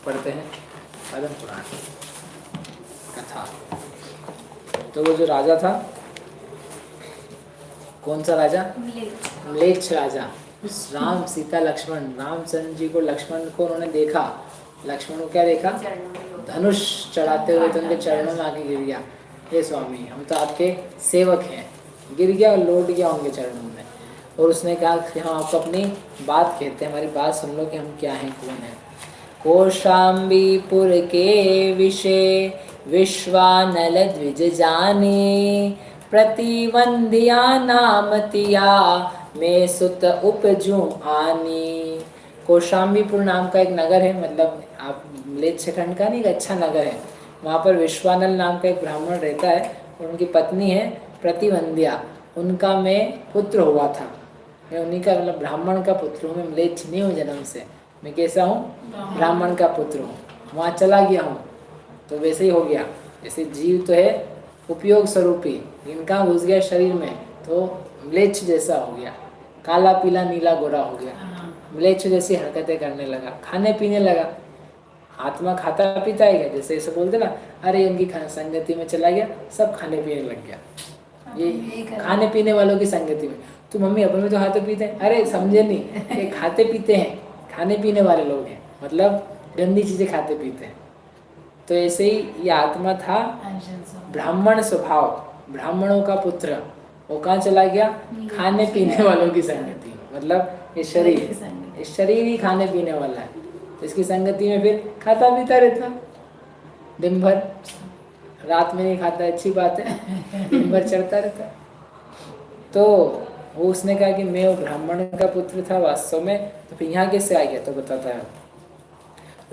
पढ़ते हैं पद्म पुराण कथा। तो वो जो राजा था, कौन सा राजा? म्लेच्छ राजा। राम सीता लक्ष्मण, रामचंद्र जी को, लक्ष्मण को उन्होंने देखा। लक्ष्मण को क्या देखा? धनुष चढ़ाते हुए, तो उनके चरणों में आके गिर गया, हे स्वामी हम तो आपके सेवक हैं। गिर गया और लौट गया उनके चरणों में। और उसने कहा कि हम आपको अपनी बात कहते हैं, हमारी बात सुन लो कि हम क्या हैं, कौन है। कौशाम्बीपुर के विषय विश्वानल द्विज जाने, प्रतिवंध्या नाम तिया में सुत उपजू आनी। कौशाम्बीपुर नाम का एक नगर है, मतलब आप म्लेच्छ खंड का नहीं, एक अच्छा नगर है। वहाँ पर विश्वानल नाम का एक ब्राह्मण रहता है और उनकी पत्नी है प्रतिवंध्या। उनका मैं पुत्र हुआ था, मैं उन्हीं का, मतलब ब्राह्मण का पुत्र हूँ। मैं म्लेच्छ नहीं हूँ जन्म से, मैं कैसा हूँ? ब्राह्मण का पुत्र हूँ। वहाँ चला गया हूँ तो वैसे ही हो गया। जैसे जीव तो है उपयोग स्वरूपी, इनका घुस गया शरीर में तो म्लेच्छ जैसा हो गया, काला पीला नीला गोरा हो गया। म्लेच्छ जैसी हरकतें करने लगा, खाने पीने लगा। आत्मा खाता पीता है क्या? जैसे ऐसे बोलते ना, अरे उनकी संगति में चला गया, सब खाने पीने लग गया। ये खाने पीने वालों की संगति में। तो मम्मी अपन में तो खाते पीते हैं, अरे समझे नहीं, ये खाते पीते हैं, खाने पीने वाले लोग हैं, मतलब गंदी चीजें खाते पीते हैं। तो ऐसे ही ये आत्मा था ब्राह्मण स्वभाव, ब्राह्मणों का पुत्र। वो कहाँ चला गया? खाने पीने वालों की संगति में। मतलब ये शरीर ही खाने पीने वाला है, तो इसकी संगति में फिर खाता पीता रहता दिन भर। रात में नहीं खाता, अच्छी बात है, दिन भर चढ़ता रहता। तो वो उसने कहा कि मैं वो ब्राह्मण का पुत्र था वास्तव में, तो फिर यहाँ कैसे आ गया? तो बताता है,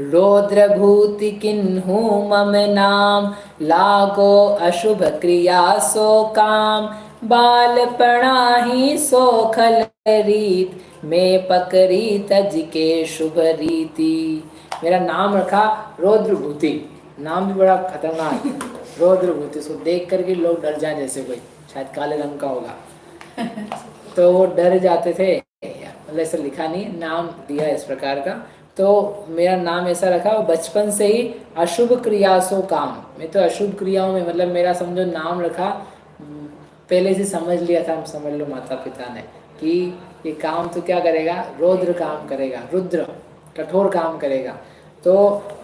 रौद्र भूति किन्हु मम नाम, लागो अशुभ क्रिया सो काम, बालपणा ही सो खल रीत, मैं पकड़ी तज के शुभ रीति। मेरा नाम रखा रौद्र भूति, नाम भी बड़ा खतरनाक है, रौद्र भूति। उसको देख करके लोग डर जाए, जैसे कोई शायद काले रंग का होगा तो वो डर जाते थे। मतलब ऐसा लिखा नहीं, नाम दिया इस प्रकार का। तो मेरा नाम ऐसा रखा, बचपन से ही अशुभ क्रिया सो काम। मैं तो अशुभ क्रियाओं में, मतलब मेरा समझो नाम रखा, पहले से समझ लिया था, समझ लो माता पिता ने, कि ये काम तो क्या करेगा? रौद्र काम करेगा, रुद्र कठोर काम करेगा। तो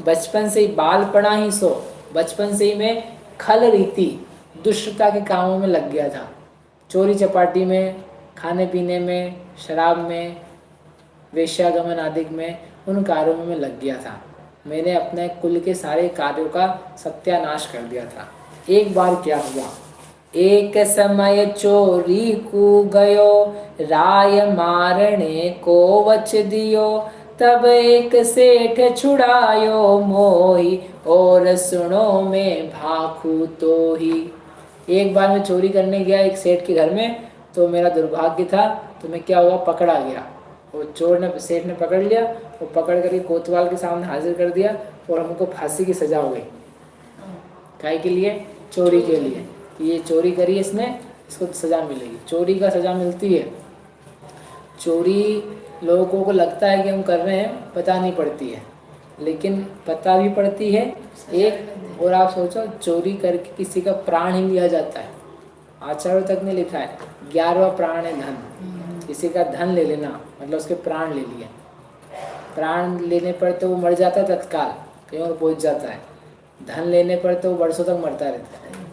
बचपन से ही, बालपणा ही सो, बचपन से ही मैं खल रीति, दुष्टता के कामों में लग गया था। चोरी चपाटी में, खाने पीने में, शराब में, वेश्यागमन आदि में, उन कार्यों में मैं लग गया था। मैंने अपने कुल के सारे कार्यों का सत्यानाश कर दिया था। एक बार क्या हुआ, एक समय चोरी को गयो, राय मारने को वच दियो, तब एक सेठ छुड़ायो मोही, और सुनो में भाखू तो ही। एक बार मैं चोरी करने गया एक सेठ के घर में, तो मेरा दुर्भाग्य था, तो मैं क्या हुआ? पकड़ा गया। वो चोर ने, सेठ ने पकड़ लिया, वो पकड़ करके कोतवाल के सामने हाजिर कर दिया और हमको फांसी की सजा हो गई। काहे के लिए? चोरी के लिए, कि ये चोरी करी इसने, इसको सजा मिलेगी। चोरी का सजा मिलती है। चोरी लोगों को लगता है कि हम कर रहे हैं, पता नहीं पड़ती है, लेकिन पता भी पड़ती है एक। और आप सोचो, चोरी करके किसी का प्राण ही लिया जाता है। आचार्यों तक ने लिखा है 11वां प्राण है धन। किसी का धन ले लेना मतलब उसके प्राण ले लिए। प्राण लेने पर तो वो मर जाता है तत्काल, कहीं और पहुंच जाता है। धन लेने पर तो वो वर्षों तक मरता रहता है।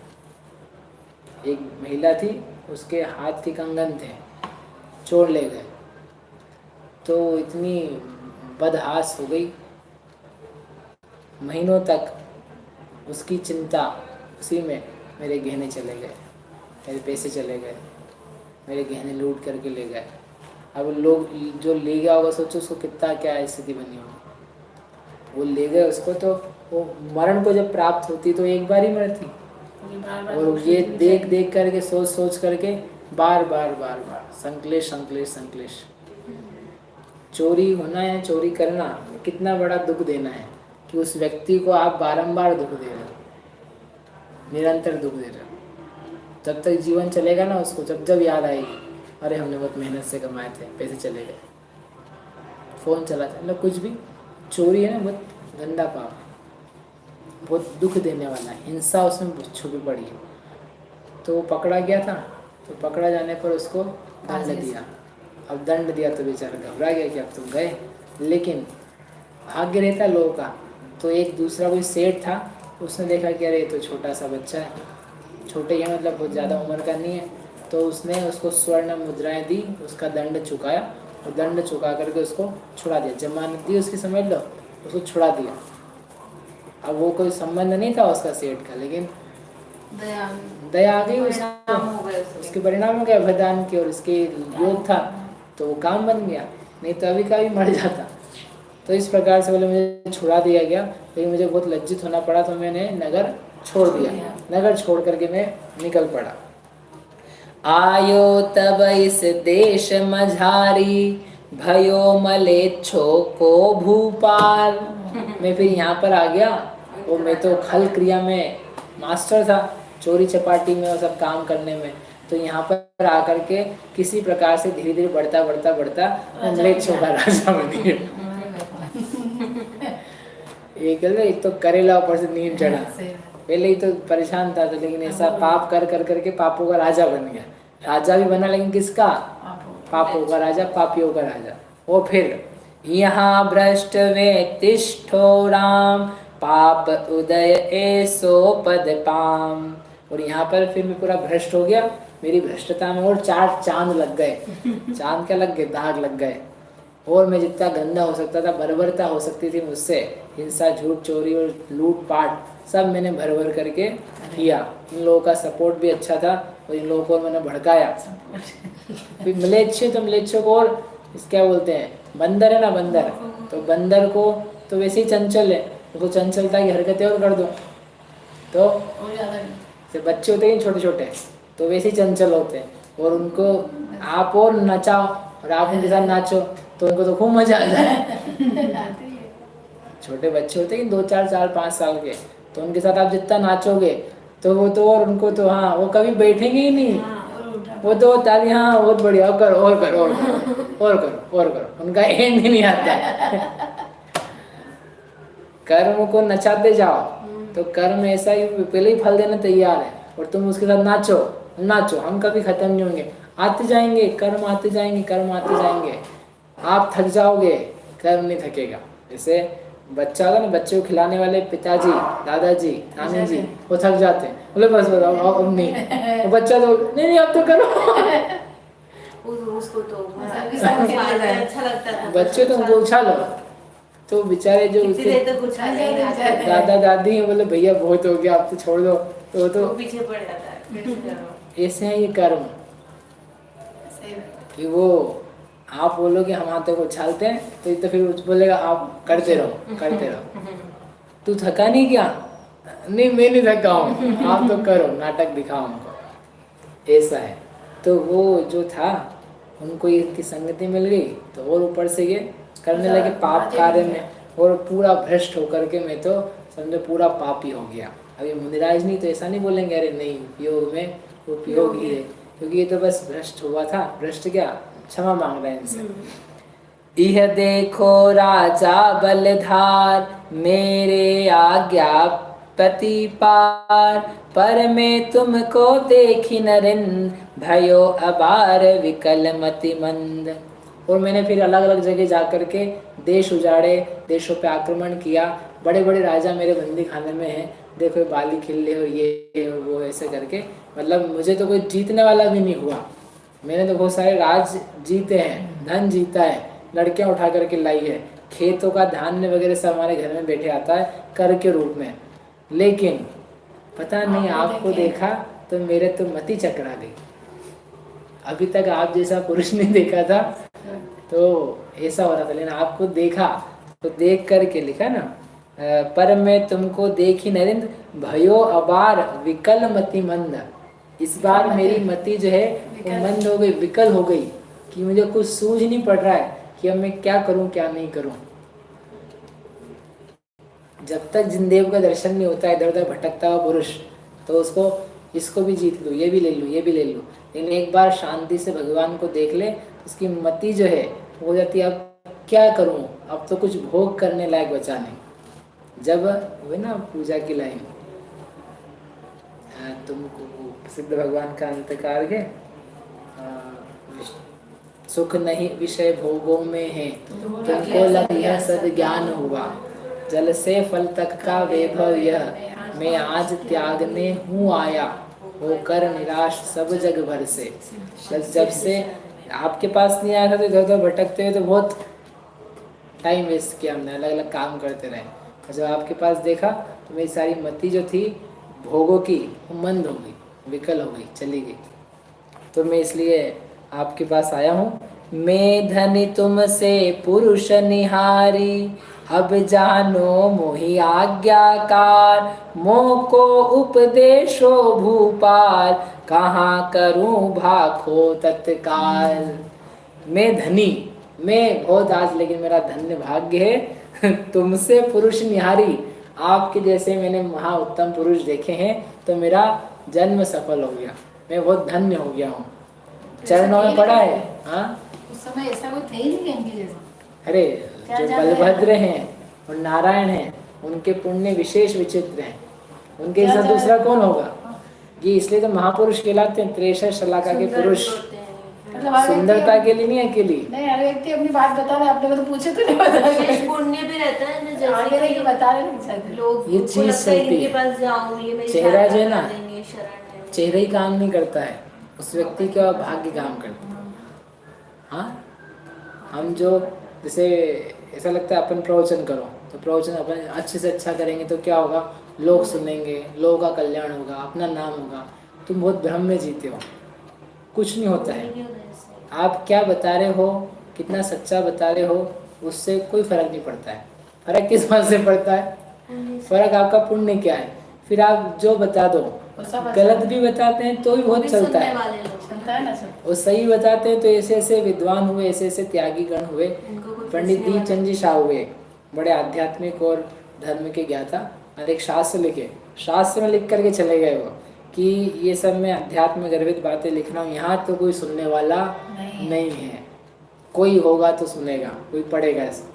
एक महिला थी, उसके हाथ के कंगन थे, चोर ले गए, तो इतनी बदहास हो गई, महीनों तक उसकी चिंता उसी में। मेरे गहने चले गए, मेरे पैसे चले गए, मेरे गहने लूट करके ले गए। अब लोग जो ले गया होगा, सोचो उसको कितना क्या स्थिति बनी होगी। वो ले गए उसको, तो वो मरण को जब प्राप्त होती तो एक बार ही मरती, और ये देख देख करके, सोच सोच करके बार बार बार बार संकलेश संकलेश संकलेश। चोरी होना है, चोरी करना कितना बड़ा दुख देना है, कि उस व्यक्ति को आप बारंबार दुख दे रहे हो, निरंतर दुख दे रहे हो। जब तक जीवन चलेगा ना, उसको जब जब याद आएगी, अरे हमने बहुत मेहनत से कमाए थे, पैसे चले गए, फ़ोन चला था, मतलब कुछ भी। चोरी है ना, बहुत गंदा पाप, बहुत दुख देने वाला है, हिंसा उसमें छुपी पड़ी है। तो वो पकड़ा गया था, तो पकड़ा जाने पर उसको दंड दिया। अब दंड दिया तो बेचारा घबरा गया कि अब तुम गए, लेकिन भाग्य रहता लोगों का। तो एक दूसरा कोई सेठ था, उसने देखा कि अरे ये तो छोटा सा बच्चा है, छोटे ही मतलब बहुत ज़्यादा उम्र का नहीं है, तो उसने उसको स्वर्ण मुद्राएं दी, उसका दंड चुकाया और दंड चुका करके उसको छुड़ा दिया, जमानत दी उसकी, समझ लो, उसको छुड़ा दिया। अब वो कोई संबंध नहीं था उसका सेठ का, लेकिन दया आ गई उसको, उसके परिणाम हो गया अभयदान की, और इसके योग था तो वो काम बन गया, नहीं तो अभी का भी मर जाता। तो इस प्रकार से बोले मुझे छुड़ा दिया गया, लेकिन मुझे बहुत लज्जित होना पड़ा, तो मैंने नगर छोड़ दिया। नगर छोड़ करके मैं निकल पड़ा। आयो तब इस देश मझारी, भयो मलेच्छो को भूपाल। मैं फिर यहाँ पर आ गया, और मैं तो खल क्रिया में मास्टर था, चोरी चपाटी में और सब काम करने में। तो यहाँ पर आकर के किसी प्रकार से धीरे धीरे बढ़ता बढ़ता बढ़ता मलेच्छों का राजा बन गया। एक तो करेला ऊपर से नीम चढ़ा, पहले ही तो परेशान था, तो लेकिन ऐसा पाप कर कर करके पापों का राजा बन गया। राजा भी बना, लेकिन किसका? पापों का राजा, पापियों का राजा। वो फिर यहाँ भ्रष्ट वे तिष्ठो राम, पाप उदय ऐसो पद पाम। और यहाँ पर फिर मैं पूरा भ्रष्ट हो गया, मेरी भ्रष्टता में और 4 चांद लग गए। चांद क्या लग गए? दाग लग गए। और मैं जितना गंदा हो सकता था, बर्बरता हो सकती थी मुझसे, हिंसा, झूठ, चोरी और लूट पाट सब मैंने भर भर करके किया। इन लोगों का सपोर्ट भी अच्छा था, और इन लोगों को मैंने भड़काया। फिर मलेच्छे, तो मलेच्छे को और क्या बोलते हैं? बंदर है ना, बंदर। तो बंदर को तो वैसे ही चंचल है, उसको चंचलता की हरकतें और कर दो तो बच्चे होते हैं छोटे छोटे, तो वैसे ही चंचल होते हैं, और उनको आप और नचाओ और आप उनके साथ नाचो तो उनको तो खूब मजा आता है। छोटे बच्चे होते हैं 2, 4, 5 साल के, तो उनके साथ आप जितना नाचोगे तो वो तो, और उनको तो हाँ, वो कभी बैठेंगे ही नहीं, वो तो ताली, हाँ बहुत बढ़िया, और करो और करो और करो और करो और करो, उनका एंड ही नहीं आता। कर्म को नचाते जाओ तो कर्म ऐसा ही पहले ही फल देना तैयार है, और तुम उसके साथ नाचो नाचो, हम कभी खत्म नहीं होंगे, आते जाएंगे कर्म, आते जाएंगे कर्म, आते जाएंगे। आप थक जाओगे, कर्म नहीं थकेगा। जैसे बच्चा होगा ना, बच्चे को खिलाने वाले पिताजी, दादाजी, नानी जी, वो थक जाते हैं, बोले बस बताओ अब नहीं, वो बच्चा तो नहीं अब तो करो। उसको तो अच्छा लगता है, बच्चे तो उनको उछालो, तो बेचारे जो दादा दादी हैं बोले भैया बहुत हो गया, आप तो छोड़ दो, तो पीछे पड़ जाता है। ऐसे है ये कर्म, कि वो आप बोलोगे हम हाथों को उछालते हैं, तो फिर बोलेगा आप करते रहो करते रहो। तू थका नहीं क्या? नहीं मैं नहीं थका हूँ, आप तो करो, नाटक दिखाओ हमको, ऐसा है। तो वो जो था, उनको इनकी संगति मिल गई, तो और ऊपर से ये करने लगे पाप कार्य में, और पूरा भ्रष्ट होकर के मैं तो समझो पूरा पापी हो गया। अब ये मुनिराज नहीं तो ऐसा नहीं बोलेंगे अरे नहीं योग में वो उपयोग ही है, क्योंकि ये तो बस भ्रष्ट हुआ था, भ्रष्ट क्या, क्षमा मांग रहे हैं इनसे। यह देखो राजा बलधार, मेरे आज्ञा प्रतिपार, पर मैं तुमको देखी नरेंद्र, भयो अबार विकल मति मंद। और मैंने फिर अलग अलग जगह जा कर के देश उजाड़े, देशों पे आक्रमण किया, बड़े बड़े राजा मेरे बंदी खाने में हैं, देखो बाली खिल्ले हो, ये वो ऐसे करके, मतलब मुझे तो कोई जीतने वाला भी नहीं हुआ। मैंने तो बहुत सारे राज जीते हैं, धन जीता है, लड़कियां उठा करके लाई है, खेतों का धान्य वगैरह सब हमारे घर में बैठे आता है कर के रूप में, लेकिन पता नहीं आपको देखा तो मेरे तो मति चकरा गई। अभी तक आप जैसा पुरुष नहीं देखा था, तो ऐसा हो रहा था, लेकिन आपको देखा तो देख करके लिखा ना, पर मैं तुमको देखी नरेंद्र, भयो अबार विकल मति मंद। इस बार मेरी मति जो है वो मंद हो गई, विकल हो गई, कि मुझे कुछ सूझ नहीं पड़ रहा है कि अब मैं क्या करूं क्या नहीं करूं। जब तक जिनदेव का दर्शन नहीं होता है, इधर उधर भटकता हुआ पुरुष, तो उसको इसको भी जीत लूँ, ये भी ले लूँ, ये भी ले लूँ, लेकिन एक बार शांति से भगवान को देख ले, उसकी मति जो है हो जाती है अब क्या करूँ, अब तो कुछ भोग करने लायक बचा नहीं। जब वो ना पूजा की लाइन, तुमको सिद्ध भगवान का अंतकार के सुख नहीं विषय भोगों में है, तुमको लग यह सद ज्ञान हुआ, जल से फल तक का वैभव यह, मैं आज त्यागने हूँ आया, होकर निराश सब जग भर से। जब से आपके पास नहीं आया था तो इधर उधर भटकते हुए तो बहुत टाइम वेस्ट किया हमने, अलग अलग काम करते रहे। और जब आपके पास देखा तो मेरी सारी मति जो थी भोगों की वो मंद हो गई, विकल हो गई, चली गई। तो मैं इसलिए आपके पास आया हूँ। मैं धनी तुमसे पुरुष निहारी, अब जानो मोहि आज्ञाकार, मोको उपदेशो भूपाल, कहाँ करूँ भाखो तत्काल। मैं धनी, मैं बहुत आज, लेकिन मेरा धन्य भाग्य है तुमसे पुरुष निहारी, आपके जैसे मैंने महा उत्तम पुरुष देखे हैं, तो मेरा जन्म सफल हो गया, मैं बहुत धन्य हो गया हूँ। चरणों में पड़ा है। हाँ, उस समय ऐसा कोई थे ही नहीं इनके जैसा। अरे जो बलभद्र हैं और नारायण हैं, उनके पुण्य विशेष विचित्र हैं, उनके जैसा दूसरा कौन होगा? ये इसलिए तो महापुरुष कहलाते हैं, 63 शलाका के पुरुष। सुंदरता के लिए नहीं, अकेली नहीं, हर व्यक्ति अपनी बात बता रहे, आपने को तो पूछे तो नहीं बता रहे। पुण्य भी रहता है ना, आगे जैसे नहीं बता रहे नहीं लोग ये चीज सही इनके पास जाऊं, ये मेरी चेहरा जो है ना, शरण है, चेहरा ही काम नहीं करता है, उस व्यक्ति का भाग्य काम करता है। हाँ, हम जो जैसे ऐसा लगता है अपन प्रवचन करो, तो प्रवचन अपन अच्छे से अच्छा करेंगे तो क्या होगा, लोग सुनेंगे, लोगों का कल्याण होगा, अपना नाम होगा। तुम बहुत भ्रम में जीते हो, कुछ नहीं होता है। आप क्या बता रहे हो, कितना सच्चा बता रहे हो, उससे कोई फर्क नहीं पड़ता है। फर्क किस बात से पड़ता है? फर्क आपका पुण्य क्या है। फिर आप जो बता दो, गलत भी बताते हैं तो भी बहुत चलता है, और सही बताते हैं तो ऐसे ऐसे विद्वान हुए, ऐसे ऐसे त्यागी गण हुए। पंडित दीपचंद जी शाह हुए, बड़े आध्यात्मिक और धर्म के ज्ञाता, और एक शास्त्र लिखे, शास्त्र में लिख करके चले गए वो कि ये सब मैं अध्यात्म गर्भित बातें लिख रहा हूँ, यहाँ तो कोई सुनने वाला नहीं है, कोई होगा तो सुनेगा, कोई पढ़ेगा इसे।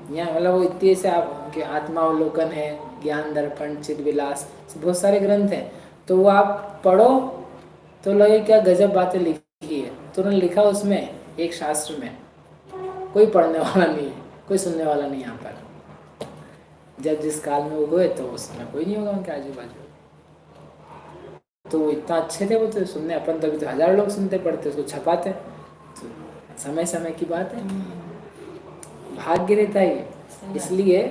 यहाँ मतलब वो इतने से आपके आत्मावलोकन है, ज्ञान दर्पण, चिद विलास, बहुत सारे ग्रंथ हैं, तो वो आप पढ़ो तो लगे क्या गजब बातें लिखी है। तो उन्होंने लिखा उसमें एक शास्त्र में, कोई पढ़ने वाला नहीं है, कोई सुनने वाला नहीं यहाँ पर। जब जिस काल में वो हुए तो उस समय कोई नहीं होगा उनके आजू बाजू। तो वो इतना अच्छे थे वो, तो सुनने, अपन तो अभी तो 1000 लोग सुनते पढ़ते, उसको छपाते, तो समय समय की बात है, भाग्य रहता है। इसलिए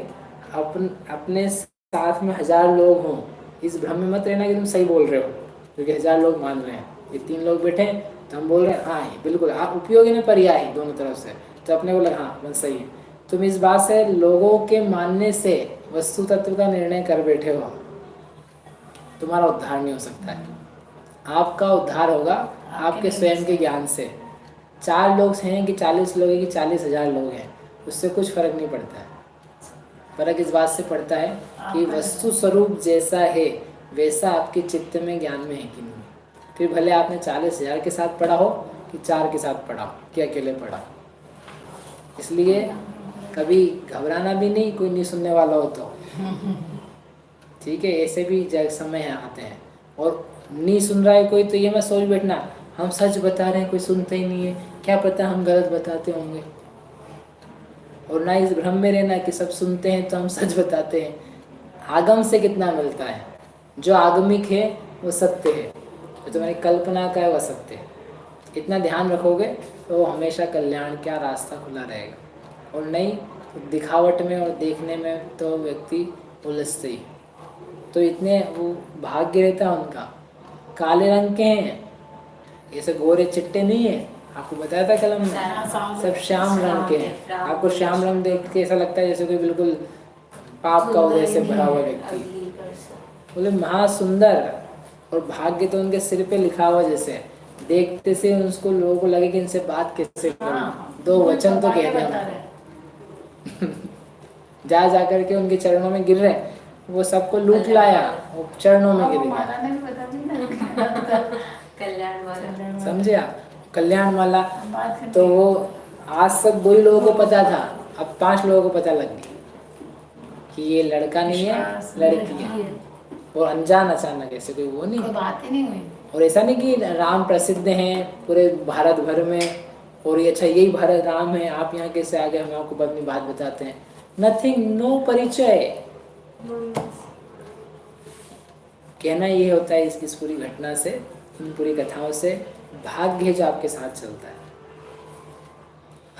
अपने साथ में 1000 लोग हों, इस भ्रम में मत रहना कि तुम सही बोल रहे हो, क्योंकि 1000 लोग मान रहे हैं। ये 3 लोग बैठे हैं तो हम बोल रहे हैं हाँ बिल्कुल, आप उपयोगी में पर्याय है दोनों तरफ से, तो अपने को लगा हाँ बस सही है। तुम इस बात से लोगों के मानने से वस्तु तत्व का निर्णय कर बैठे हो, तुम्हारा उद्धार नहीं हो सकता है। आपका उद्धार होगा आपके स्वयं के ज्ञान से। 4 लोग हैं कि 40 लोग हैं कि 40,000 लोग हैं, उससे कुछ फर्क नहीं पड़ता है। फर्क इस बात से पड़ता है कि वस्तु स्वरूप जैसा है वैसा आपके चित्त में ज्ञान में है कि नहीं। फिर भले आपने 40,000 के साथ पढ़ा हो कि 4 के साथ पढ़ा हो कि अकेले पढ़ा हो। इसलिए कभी घबराना भी नहीं, कोई नहीं सुनने वाला हो तो ठीक है, ऐसे भी समय आते हैं। और नहीं सुन रहा है कोई तो ये मैं सोच बैठना हम सच बता रहे हैं, कोई सुनते ही नहीं है, क्या पता हम गलत बताते होंगे। और ना इस भ्रम में रहना कि सब सुनते हैं तो हम सच बताते हैं। आगम से कितना मिलता है, जो आगमिक है वो सत्य है, जो तुम्हारी कल्पना का है वो सत्य है। इतना ध्यान रखोगे तो वो हमेशा कल्याण का रास्ता खुला रहेगा। और नहीं दिखावट में और देखने में तो व्यक्ति उलझते ही। तो इतने वो भाग्य रहता है उनका। काले रंग के हैं, ऐसे गोरे चिट्टे नहीं है, आपको बताया था कलम में, सब श्याम रंग के हैं। आपको श्याम रंग देख के ऐसा लगता है जैसे कोई बिल्कुल पाप का उदय से भरा हुआ व्यक्ति। बोले महासुंदर, और भाग्य तो उनके सिर पे लिखा हुआ, जैसे देखते से उसको लोगों को लगे कि इनसे बात कैसे करूं। 2 वचन तो कह दिया जा जाकर के उनके चरणों में गिर रहे, वो सबको लूट लाया, वो चरणों में गिर गया। कल्याण वाला, समझे आप, कल्याण वाला। तो वो आज तक 2 ही लोगों को पता था, अब 5 लोगों को पता लग गया। कि ये लड़का नहीं है, विश्वास, लड़की है। और अनजान अचानक ऐसे कोई वो नहीं। कोई बात ही नहीं हुई। और ऐसा नहीं कि राम प्रसिद्ध हैं पूरे भारत भर में और ये अच्छा यही भारत राम है, आप यहाँ कैसे आ गए, हम आपको अपनी बात बताते हैं। नथिंग, नो परिचय। कहना ये होता है इस पूरी घटना से, इन पूरी कथाओं से, भाग्य जो आपके साथ चलता है,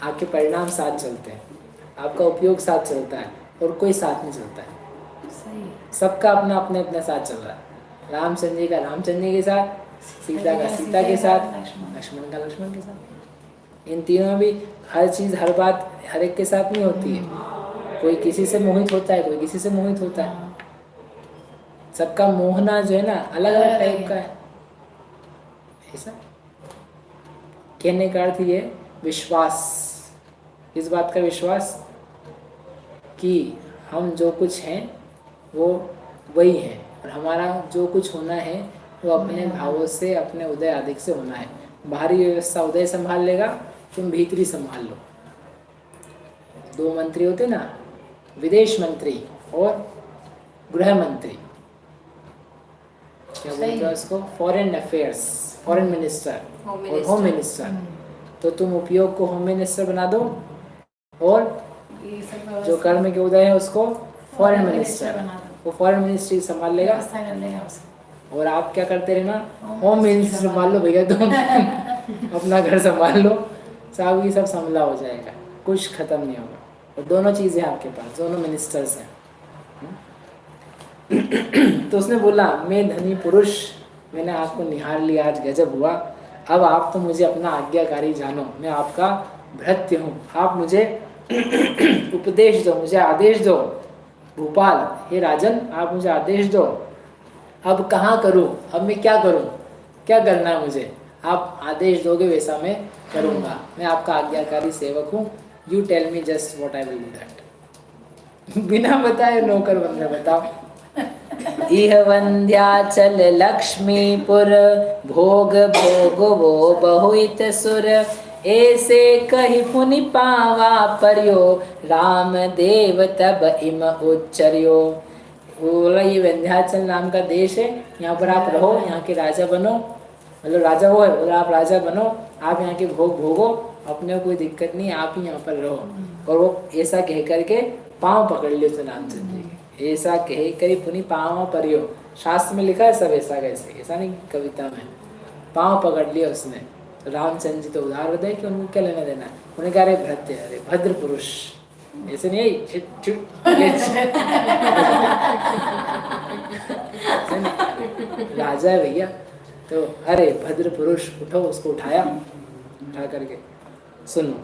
आपके परिणाम साथ चलते हैं, आपका उपयोग साथ चलता है, और कोई साथ नहीं चलता है। सही है। सबका अपना अपने अपने साथ चल रहा है। रामचंद्र जी का रामचंद्र जी के साथ, सीता का सीता के साथ, लक्ष्मण का लक्ष्मण के साथ। इन तीनों में भी हर चीज़, हर बात हर एक के साथ नहीं होती है। कोई किसी से मोहित होता है, कोई किसी से मोहित होता है। सबका मोहना जो है ना अलग अलग टाइप का है। ऐसा कहने का अर्थ ये विश्वास, इस बात का विश्वास कि हम जो कुछ हैं वो वही है, और हमारा जो कुछ होना है वो अपने भावों से, अपने उदय आदि से होना है। बाहरी व्यवस्था उदय संभाल लेगा, तुम भीतरी संभाल लो। दो मंत्री होते ना, विदेश मंत्री और गृह मंत्री, क्या बोलते हैं उसको, फॉरेन अफेयर्स, फॉरेन मिनिस्टर और होम मिनिस्टर। तो तुम उपयोग को होम मिनिस्टर बना दो, और जो कर्म के उदय है उसको फॉरेन मिनिस्टर, वो फॉरेन मिनिस्ट्री संभाल लेगा। और आप क्या करते रहना, होम मिनिस्टर संभाल लो भैया तुम अपना घर संभाल लो, सब की सब संभला हो जाएगा, कुछ खत्म नहीं होगा। और दोनों चीज़ें आपके पास, दोनों मिनिस्टर्स हैं। तो उसने बोला, मैं धनी पुरुष, मैंने आपको निहार लिया, आज गजब हुआ। अब आप तो मुझे अपना आज्ञाकारी जानो, मैं आपका भृत्य हूँ, आप मुझे उपदेश दो, मुझे आदेश दो। भूपाल, हे राजन, आप मुझे आदेश दो, अब कहाँ करूँ, अब मैं क्या करूँ, क्या करना है मुझे, आप आदेश दोगे वैसा मैं करूँगा, मैं आपका आज्ञाकारी सेवक हूँ। You tell me just what I will do that. बिना बताए नौकर बंदे बताओ। इह वंद्याचल लक्ष्मीपुर, भोग भोग वो बहुइत सुर, ऐसे कही पुनि पावा पर्यो, राम देव तब इम उच्चर्यो। वो बोला, ये विंध्याचल नाम का देश है, यहाँ पर आप रहो, यहाँ के राजा बनो, मतलब राजा वो है, बोला आप राजा बनो, आप यहाँ के भोग भोगो, अपने कोई दिक्कत नहीं, आप ही यहाँ पर रहो। और वो ऐसा कह करके पाँव पकड़ लियो तो रामचंद्र जी के, ऐसा कह कर पुनि पाँव परियो। शास्त्र में लिखा है सब ऐसा कैसे, ऐसा नहीं कविता में, पाँव पकड़ लिया उसने। तो रामचंद्र जी तो उदार हृदय कि उनको क्या लेना देना है, उन्हें कह रहे भृत्य, अरे भद्र पुरुष, ऐसे नहीं राजा है भैया, तो अरे भद्र पुरुष उठो, उसको उठाया, उठा करके सुनो।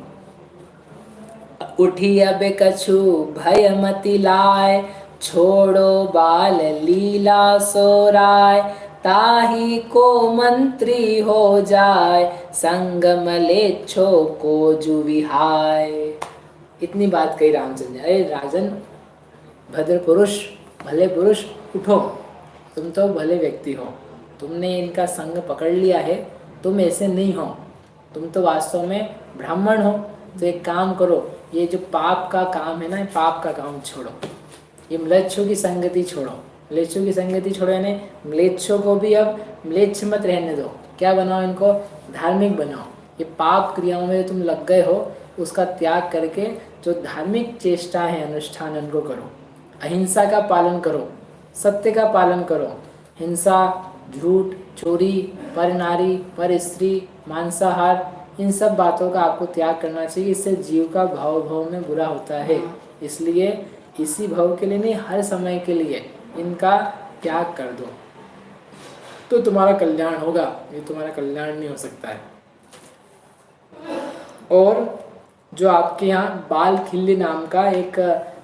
उठी अब कछु भय मति लाय, छोड़ो बाल लीला सोराय, ताही को मंत्री हो जाए, संग मलेच्छो को जुविहाय। इतनी बात कही रामचंद्र, अरे राजन, भद्र पुरुष, भले पुरुष, उठो, तुम तो भले व्यक्ति हो, तुमने इनका संग पकड़ लिया है, तुम ऐसे नहीं हो, तुम तो वास्तव में ब्राह्मण हो। तो एक काम करो, ये जो पाप का काम है ना, पाप का काम छोड़ो, ये म्लेच्छों की संगति छोड़ो, म्लेच्छों की संगति छोड़ो, यानी म्लेच्छों को भी अब म्लेच्छ मत रहने दो, क्या बनाओ इनको, धार्मिक बनाओ। ये पाप क्रियाओं में तुम लग गए हो, उसका त्याग करके जो धार्मिक चेष्टा है, अनुष्ठान, उनको करो। अहिंसा का पालन करो, सत्य का पालन करो, हिंसा, झूठ, चोरी, पर नारी, पर स्त्री, मांसाहार, इन सब बातों का आपको त्याग करना चाहिए। इससे जीव का भाव में बुरा होता है, इसलिए इसी भाव के लिए नहीं, हर समय के लिए इनका त्याग कर दो, तो तुम्हारा कल्याण होगा, ये तुम्हारा कल्याण नहीं हो सकता है। और जो आपके यहाँ बाल खिल्ली नाम का एक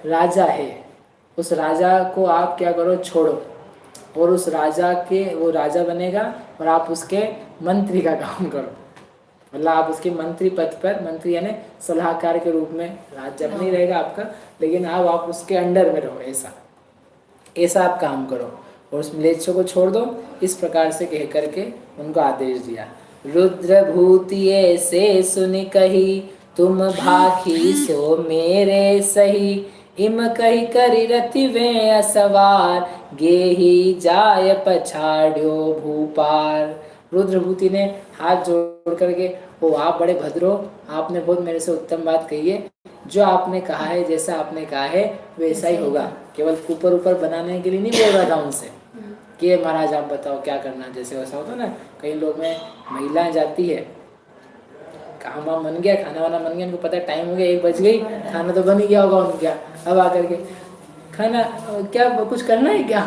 राजा है, उस राजा को आप क्या करो, छोड़ो, और उस राजा के, वो राजा बनेगा और आप उसके मंत्री का काम करो, मतलब आप उसके मंत्री पद पर, मंत्री यानी सलाहकार के रूप में, राज्य नहीं रहेगा आपका, लेकिन आप उसके अंडर में रहो, ऐसा आप काम करो, और उस म्लेच्छों को छोड़ दो। इस प्रकार से कह करके उनको आदेश दिया। रुद्र भूति ऐसे सुनि कही, तुम भाखी सो मेरे सही, इम कही करी रति वे असवार, गेही जाय पछाड़ियो भूपार। रुद्रभूति ने हाथ जोड़ करके, ओ आप बड़े भद्र हो, आपने बहुत मेरे से उत्तम बात कही है। जो आपने कहा है, जैसा आपने कहा है वैसा ही होगा। केवल ऊपर ऊपर बनाने के लिए नहीं बोल रहा था उनसे कि महाराज आप बताओ क्या करना। जैसे वैसा होता ना, कई लोग में महिलाएं जाती है, काम वाम बन गया, खाना वाना बन गया, उनको पता है टाइम हो गया, 1 बज गई, खाना तो बन ही गया होगा उनका। अब आकर के खाना क्या कुछ करना है क्या?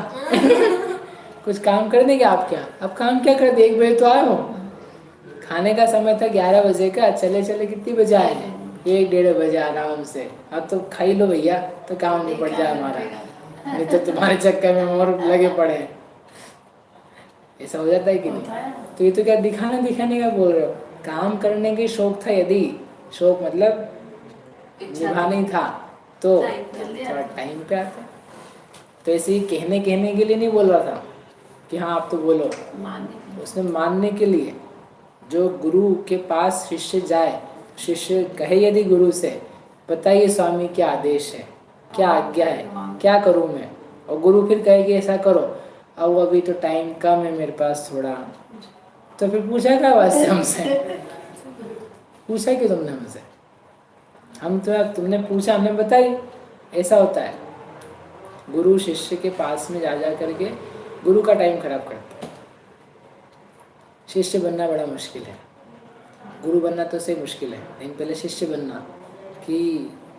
कुछ काम करने क्या आप? क्या अब काम क्या कर दे? 1 बजे तो आए हो, खाने का समय था 11 बजे का, चले चले कितनी बजे आए हैं? 1 डेढ़ बजे आराम से। अब तो खाई लो भैया, तो काम निपट जाए हमारा, नहीं तो तुम्हारे चक्कर में और लगे पड़े हैं। ऐसा हो जाता है कि नहीं? तो ये तो क्या दिखाने दिखाने का बोल रहे हो? काम करने की शौक था, यदि शौक मतलब निभाना ही था तो थोड़ा टाइम पे आते। तो ऐसे ही कहने के लिए नहीं बोल रहा था कि हाँ आप तो बोलो, उसने मानने के लिए। जो गुरु के पास शिष्य जाए, शिष्य कहे यदि गुरु से, बताइए स्वामी क्या आदेश है, क्या आज्ञा है, क्या करूँ मैं, और गुरु फिर कहे कि ऐसा करो, अब अभी तो टाइम कम है मेरे पास थोड़ा, तो फिर पूछा क्या वास्ते हमसे? पूछा क्यों तुमने हमसे? हम तो तुमने पूछा, हमने बताई। ऐसा होता है, गुरु शिष्य के पास में जा करके गुरु का टाइम खराब करता है। शिष्य बनना बड़ा मुश्किल है, गुरु बनना तो सही मुश्किल है, लेकिन पहले शिष्य बनना कि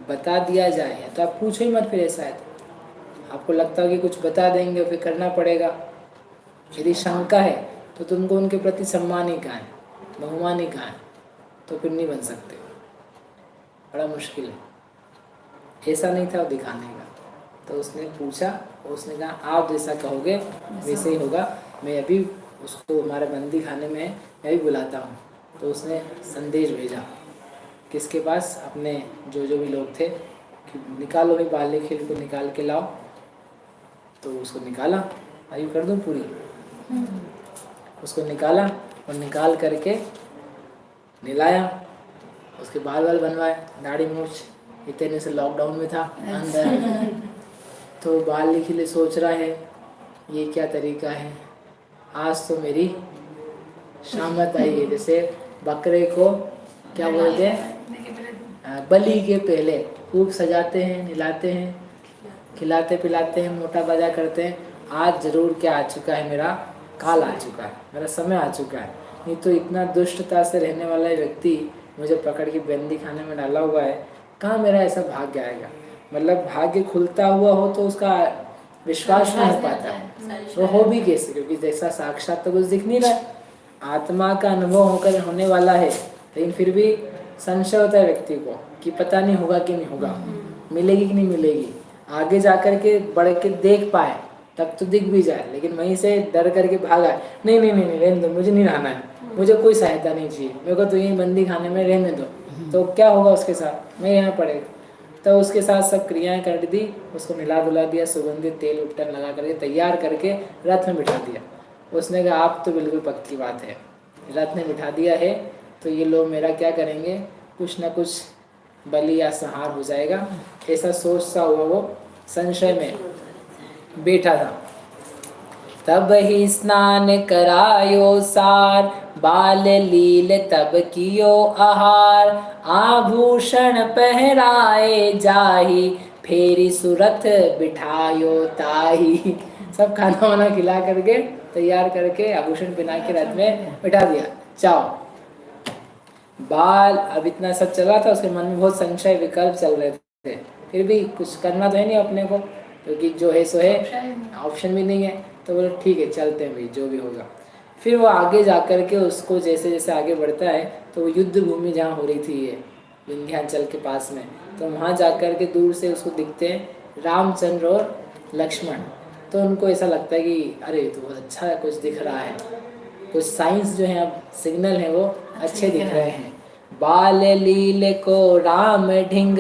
बता दिया जाए। तो आप पूछो ही मत फिर। ऐसा है तो आपको लगता है कि कुछ बता देंगे फिर करना पड़ेगा। यदि शंका है तो तुमको उनके प्रति सम्मान ही कहाँ है, बहुमान ही कहाँ है, तो फिर नहीं बन सकते। बड़ा मुश्किल है। ऐसा नहीं था वो दिखाने का। तो उसने पूछा, उसने कहा आप जैसा कहोगे वैसे ही होगा, मैं अभी उसको हमारे बंदी खाने में मैं भी बुलाता हूँ। तो उसने संदेश भेजा किसके पास, अपने जो भी लोग थे कि निकालो भाई बाले खेल को निकाल के लाओ। तो उसको निकाला, आयु कर दूँ पूरी, उसको निकाला और निकाल करके निलाया, उसके बाल वाल बनवाए, दाढ़ी मूछ, इतने से लॉकडाउन में था अंदर। तो बाल खिले, सोच रहा है ये क्या तरीका है, आज तो मेरी शामत आई है। जैसे बकरे को क्या बोलते हैं, बलि के पहले खूब सजाते हैं, निलाते हैं, खिलाते पिलाते हैं, मोटा बाजा करते हैं। आज जरूर क्या आ चुका है, मेरा काल आ चुका है, मेरा समय आ चुका है। नहीं तो इतना दुष्टता से रहने वाला व्यक्ति मुझे पकड़ के बंदी खाने में डाला हुआ है, कहाँ मेरा ऐसा भाग्य आएगा। मतलब भाग्य खुलता हुआ हो तो उसका विश्वास नहीं हो पाता, तो हो भी कैसे, क्योंकि जैसा साक्षात तो कुछ दिख नहीं रहा है। आत्मा का अनुभव होकर होने वाला है, लेकिन फिर भी संशय होता है व्यक्ति को कि पता नहीं होगा कि नहीं होगा, मिलेगी कि नहीं मिलेगी। आगे जाकर के बढ़ के देख पाए तब तो दिख भी जाए, लेकिन वहीं से डर करके भागा, नहीं नहीं नहीं रहने दो, मुझे नहीं रहना है, मुझे कोई सहायता नहीं चाहिए, मेरे को तो यहीं बंदी खाने में रहने दो। तो क्या होगा उसके साथ, मैं यहाँ पड़ेगा। तो उसके साथ सब क्रियाएं कर दी, उसको मिला दुला दिया, सुगंधित तेल उपटन लगा करके तैयार करके रथ में बिठा दिया। उसने कहा आप तो बिल्कुल पक्की बात है, रथ में बिठा दिया है तो ये लोग मेरा क्या करेंगे, कुछ ना कुछ बलि या संहार हो जाएगा। ऐसा सोचता हुआ वो संशय में बैठा था। तब ही स्नान करायो सार, बाल लील तब कियो आहार, आभूषण पहराए जाही, फेरी सुरथ बिठायो ताही। सब खाना वाना खिला करके तैयार करके आभूषण पहना के रथ में बिठा दिया, जाओ। बाल अब इतना सब चला था, उसके मन में बहुत संशय विकल्प चल रहे थे, फिर भी कुछ करना तो है नहीं अपने को, क्योंकि जो है सो है, ऑप्शन भी नहीं है। तो बोले ठीक है चलते हैं भाई, जो भी होगा। फिर वो आगे जाकर के उसको जैसे जैसे आगे बढ़ता है तो वो युद्ध भूमि जहाँ हो रही थी ये विंध्याचल के पास में, तो वहाँ जाकर के दूर से उसको दिखते हैं रामचंद्र और लक्ष्मण। तो उनको ऐसा लगता है कि अरे तो बहुत अच्छा कुछ दिख रहा है, कुछ साइंस जो है अब सिग्नल है वो अच्छे दिख रहे हैं। बाल लील को राम ढिंग,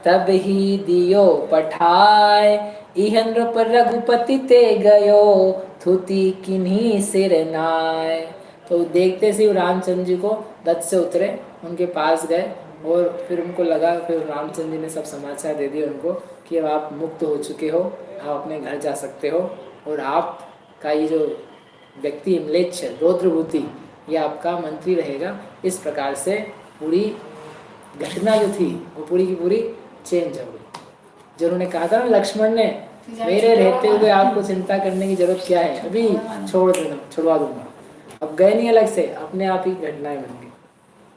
तब ही दियो पठाए, इहन रूप रघुपति ते गयो, थुती किन्हीं सिर नाय। तो देखते से रामचंद्र जी को रथ से उतरे, उनके पास गए और फिर उनको लगा, फिर रामचंद्र जी ने सब समाचार दे दिए उनको कि अब आप मुक्त हो चुके हो, आप अपने घर जा सकते हो और आपका ये जो व्यक्ति म्लेच्छ रौद्रभूति ये आपका मंत्री रहेगा। इस प्रकार से पूरी घटना जो थी वो पूरी की पूरी चेंज हो गई। जो उन्होंने कहा था ना लक्ष्मण ने, मेरे रहते हुए आपको चिंता करने की जरूरत क्या है, अभी छुड़वा दूंगा। अब गए नहीं अलग से, अपने आप ही घटनाएं बन गई।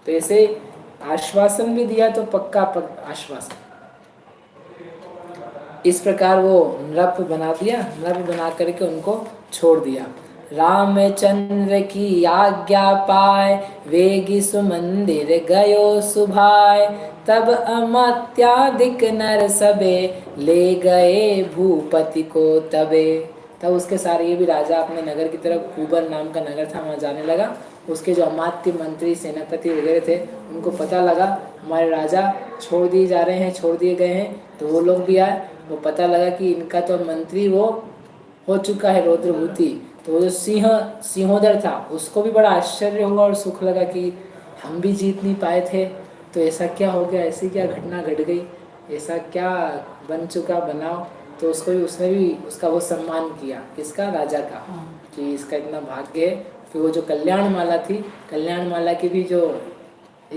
तो ऐसे आश्वासन भी दिया तो पक्का आश्वासन। इस प्रकार वो नृप बना दिया, नृप बना करके उनको छोड़ दिया। रामचंद्र की आज्ञा पाए वेगी सुमंदिर गयो सुभाए, तब अमात्यादिक नर सबे ले गए भूपति को तबे। तब उसके सारे ये भी राजा अपने नगर की तरफ, कुबर नाम का नगर था, वहाँ जाने लगा। उसके जो अमात्य मंत्री सेनापति वगैरह थे उनको पता लगा हमारे राजा छोड़ दिए जा रहे हैं, छोड़ दिए गए हैं, तो वो लोग भी आए। वो पता लगा कि इनका तो मंत्री वो हो चुका है रौद्रभूति। तो वो जो सिंहोदर था उसको भी बड़ा आश्चर्य हुआ और सुख लगा कि हम भी जीत नहीं पाए थे, तो ऐसा क्या हो गया, ऐसी क्या घटना घट गई, ऐसा क्या बन चुका बनाव। तो उसने भी उसका वो सम्मान किया, किसका, राजा का, कि इसका इतना भाग्य है। फिर वो जो कल्याण माला थी, कल्याण माला की भी जो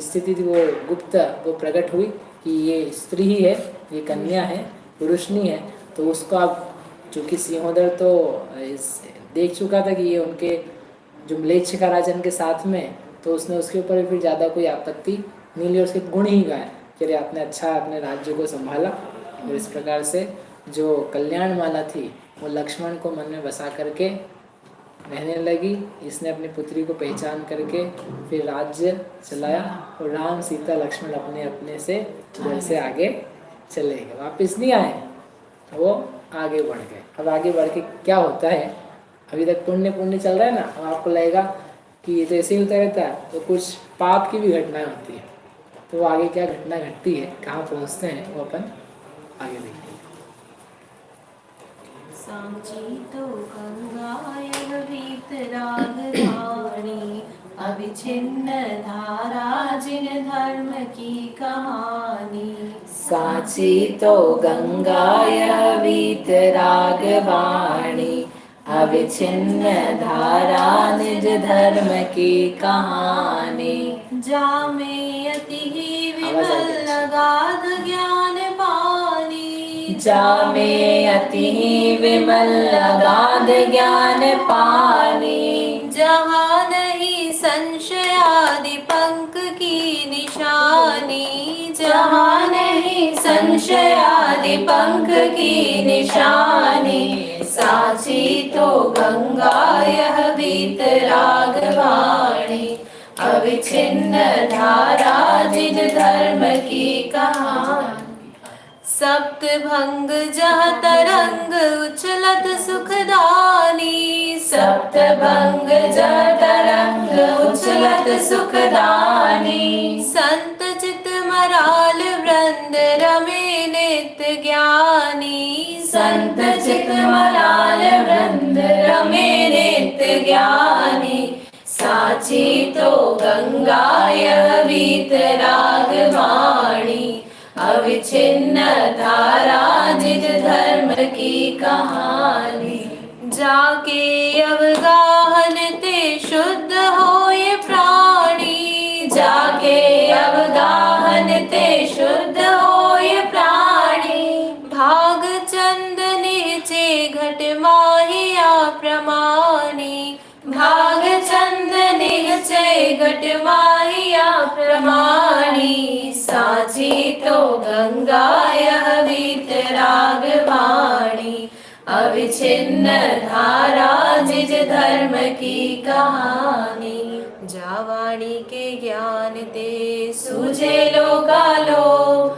स्थिति थी वो गुप्त वो प्रकट हुई कि ये स्त्री ही है, ये कन्या है, पुरुष नहीं है। तो उसको अब चूँकि सिंहोदर तो देख चुका था कि ये उनके जो म्लेच्छ का राजन के साथ में, तो उसने उसके ऊपर फिर ज़्यादा कोई आपत्ति नहीं ली, उसके गुण ही गाए कि आपने अच्छा अपने राज्य को संभाला। और इस प्रकार से जो कल्याण माला थी वो लक्ष्मण को मन में बसा करके रहने लगी। इसने अपनी पुत्री को पहचान करके फिर राज्य चलाया और राम सीता लक्ष्मण अपने अपने से घर से आगे चले गए, वापस नहीं आए, वो आगे बढ़ गए। अब आगे बढ़ के क्या होता है, अभी तक पुण्य चल रहा है ना, अब आपको लगेगा कि ये तो ऐसे ही होता रहता है, तो कुछ पाप की भी घटनाएं होती है। तो वो आगे क्या घटना घटती है, कहाँ पहुँचते हैं, वो अपन आगे देखेंगे। सांची तो गंगाय वीतरागवाणी, अविच्छिन्न धारा जिन धर्म की कहानी। सांची तो गंगाय वीतरागवाणी, अविच्छिन्न धारा निज धर्म की कहानी। जामे अति ही विमल अगाध ज्ञान पानी, जामे अति ही विमल अगाध ज्ञान पानी। जहाँ नहीं संशयादि पंख की निशानी, जहाँ नहीं संशयादि पंख की निशानी। सांची तो गंगा यह वीतरागवाणी, अविच्छिन्न धारा जिन धर्म की कहानी। सप्त भंग जह तरंग उछलत सुखदानी, सप्त भंग जह तरंग उछलत सुखदानी। संत चित मराल वृंद रमे नित्य ज्ञानी, संत चित मलाल वृंद रमे नित्य ज्ञानी। सांची तो गंगा यह वीतरागवाणी, अविच्छिन्न धारा जिज धर्म की कहानी। जाके अवगाहन ते शुद्ध होए प्राणी, जाके अवगाहन ते शुद्ध होए प्राणी। भाग चंद नीचे घट माहिया प्रमाणी, भाग चंद निश्चय घट माहिया प्रमाणी। सांची तो गंगा यह वीतरागवाणी, अविच्छिन्न धारा जिज धर्म की कहानी। जावाणी के ज्ञान ते सूझे लोकालोक,